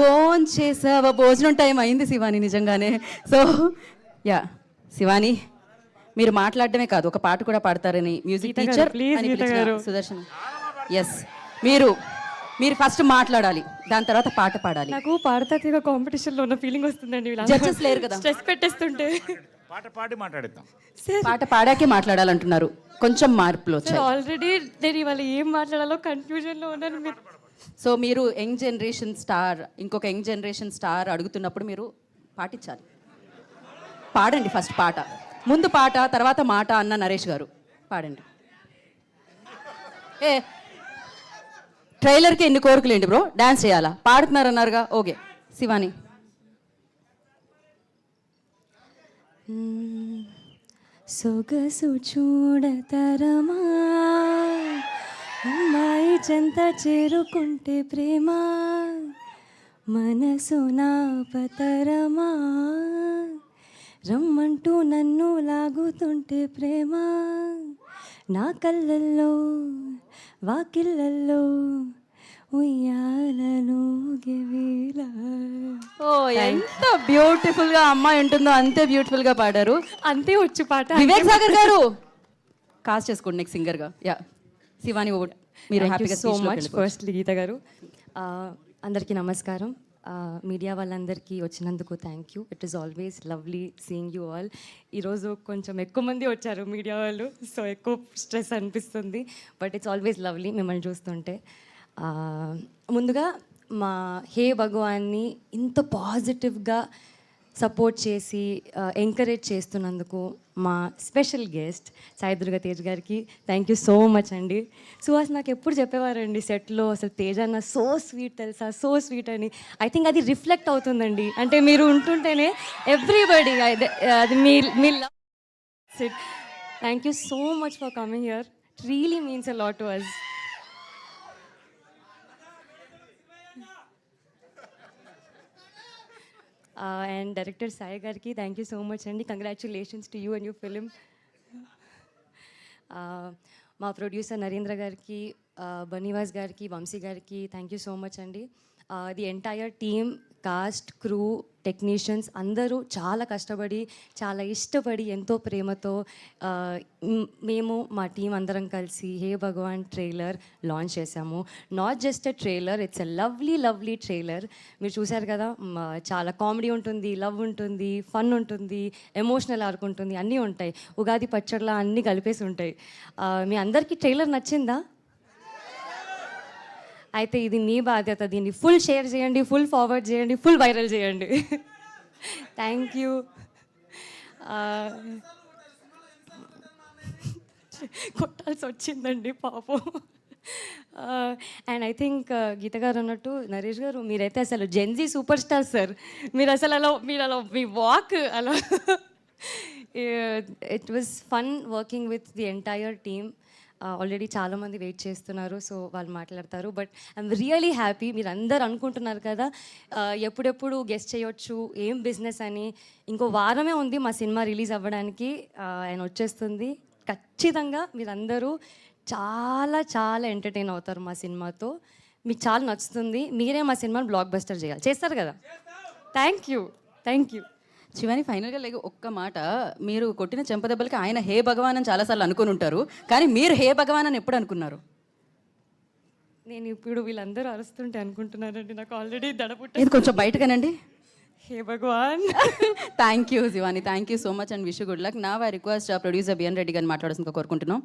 భోంచేసావా? భోజనం టైం అయింది శివాని నిజంగానే. సో యా శివాని, మీరు మాట్లాడడమే కాదు ఒక పాట కూడా పాడతారని మ్యూజిక్ టీచర్ అని పిలిచిన సుదర్శన్. ఎస్, మీరు మీరు ఫస్ట్ మాట్లాడాలి, దాని తర్వాత పాట పాడాలి. నాకు పాడతా తీగ కాంపిటీషన్లో ఉన్న ఫీలింగ్ వస్తుందండి. జడ్జెస్ లేరు కదా, స్ట్రెస్ పెట్టేస్తుంటే. పాట పాడి మాట్లాడేద్దాం. పాట పాడాకే మాట్లాడాలంటున్నారు, కొంచెం మార్పులు వచ్చాయి. ఆల్రెడీ నేను ఇవాళ ఏం మాట్లాడాలో కన్ఫ్యూజన్లో ఉన్నాను. సో మీరు యంగ్ జనరేషన్ స్టార్, ఇంకొక యంగ్ జనరేషన్ స్టార్ అడుగుతున్నప్పుడు మీరు పాటించాలి. పాడండి ఫస్ట్ పాట, ముందు పాట తర్వాత మాట అన్న నరేష్ గారు పాడండి. ఏ ట్రైలర్కి ఎన్ని కోరికలు ఏంటి బ్రో, డాన్స్ చేయాలా? పాడుతున్నారన్నారుగా, ఓకే. శివాని. సొగసు చూడతరమా, అమ్మాయి చెంత చేరుకుంటే ప్రేమ, మనసు నా పతరమా, రమ్మంటూ నన్ను లాగుతుంటే ప్రేమ, నా కళ్ళల్లో వాకిళ్ళల్లో ఉయ్యాలలో గెవేలా. ఓ ఎంత బ్యూటిఫుల్ గా అమ్మాయి ఉంటుందో అంతే బ్యూటిఫుల్ గా పాడారు. అంతే వచ్చు పాట. వివేక్ సాగర్ గారు కాస్ట్ చేసుకోండి నెక్స్ట్ సింగర్ గా. యా శివాని, మీరు హ్యాపీగా సో మచ్. ఫస్ట్లీ గీత గారు, అందరికీ నమస్కారం. మీడియా వాళ్ళందరికీ వచ్చినందుకు thank you. It is always lovely seeing you all. ఈరోజు కొంచెం ఎక్కువ మంది వచ్చారు మీడియా వాళ్ళు, సో ఎక్కువ స్ట్రెస్ అనిపిస్తుంది, బట్ ఇట్స్ ఆల్వేస్ లవ్లీ మిమ్మల్ని చూస్తుంటే. ముందుగా మా హే భగవాన్ని ఇంత పాజిటివ్గా సపోర్ట్ చేసి ఎంకరేజ్ చేస్తున్నందుకు మా స్పెషల్ గెస్ట్ సాయి దుర్గా తేజ్ గారికి థ్యాంక్ యూ సో మచ్ అండి. సుహాస్ నాకు ఎప్పుడు చెప్పేవారండి సెట్లో, అసలు తేజ్ అన్న సో స్వీట్ తెలుసా, సో స్వీట్ అని. ఐ థింక్ అది రిఫ్లెక్ట్ అవుతుందండి, అంటే మీరు ఉంటుంటేనే ఎవ్రీబడి అది మీ love. Thank you so much for coming here. It really means a lot to us. And director Sai గారికి థ్యాంక్ యూ సో మచ్ అండి. Congratulations to you and you film. మా ప్రొడ్యూసర్ నరేంద్ర గారికి, బనీవాస్ గారికి, వంశీ గారికి థ్యాంక్ యూ సో మచ్ అండి. The entire team, cast, crew, technicians అందరూ చాలా కష్టపడి, చాలా ఇష్టపడి, ఎంతో ప్రేమతో మేము మా టీం అందరం కలిసి హే భగవాన్ ట్రైలర్ లాంచ్ చేశాము. Not just a trailer, it's a lovely lovely trailer. మీరు చూశారు కదా, చాలా కామెడీ ఉంటుంది, లవ్ ఉంటుంది, ఫన్ ఉంటుంది, ఎమోషనల్ ఆర్క్ ఉంటుంది, అన్నీ ఉంటాయి. ఉగాది పచ్చడిలా అన్నీ కలిపేసి ఉంటాయి. మీ అందరికీ ట్రైలర్ నచ్చిందా? అయితే ఇది మీ బాధ్యత, దీన్ని ఫుల్ షేర్ చేయండి, ఫుల్ ఫార్వర్డ్ చేయండి, ఫుల్ వైరల్ చేయండి. Thank you. కొట్టాల్సి వచ్చిందండి పాపం. అండ్ ఐ థింక్ గీత గారు అన్నట్టు నరేష్ గారు, మీరైతే అసలు జెన్జీ సూపర్ స్టార్ సార్. మీరు అసలు అలా మీ వాక్ అలా. It was fun working with the entire team. Already చాలామంది వెయిట్ చేస్తున్నారు, సో వాళ్ళు మాట్లాడతారు. But I'm really happy. మీరు అందరు అనుకుంటున్నారు కదా ఎప్పుడెప్పుడు గెస్ట్ చేయొచ్చు, ఏం బిజినెస్ అని. ఇంకో వారమే ఉంది మా సినిమా రిలీజ్ అవ్వడానికి, ఆయన వచ్చేస్తుంది. ఖచ్చితంగా మీరందరూ చాలా చాలా ఎంటర్టైన్ అవుతారు మా సినిమాతో. మీకు చాలా నచ్చుతుంది. మీరే మా సినిమాని బ్లాక్ బస్టర్ చేయాలి. చేస్తారు కదా? Thank you, thank you. Shivani, ఫైనల్గా ఒక్క మాట, మీరు కొట్టిన చెంపదెబ్బలకి ఆయన హే భగవాన్ అని చాలాసార్లు అనుకుని ఉంటారు, కానీ మీరు హే భగవాన్ అని ఎప్పుడు అనుకున్నారు? నేను ఇప్పుడు వీళ్ళందరూ అరుస్తుంటే అనుకుంటున్నారండి, నాకు ఆల్రెడీ దడపుట్ట. ఇది కొంచెం బయటగానండి. హే భగవాన్. Thank you Shivani, thank you so much and wish good luck. నా I request producer B N Reddy గారిని మాట్లాడాల్సిందిగా కోరుకుంటున్నాం.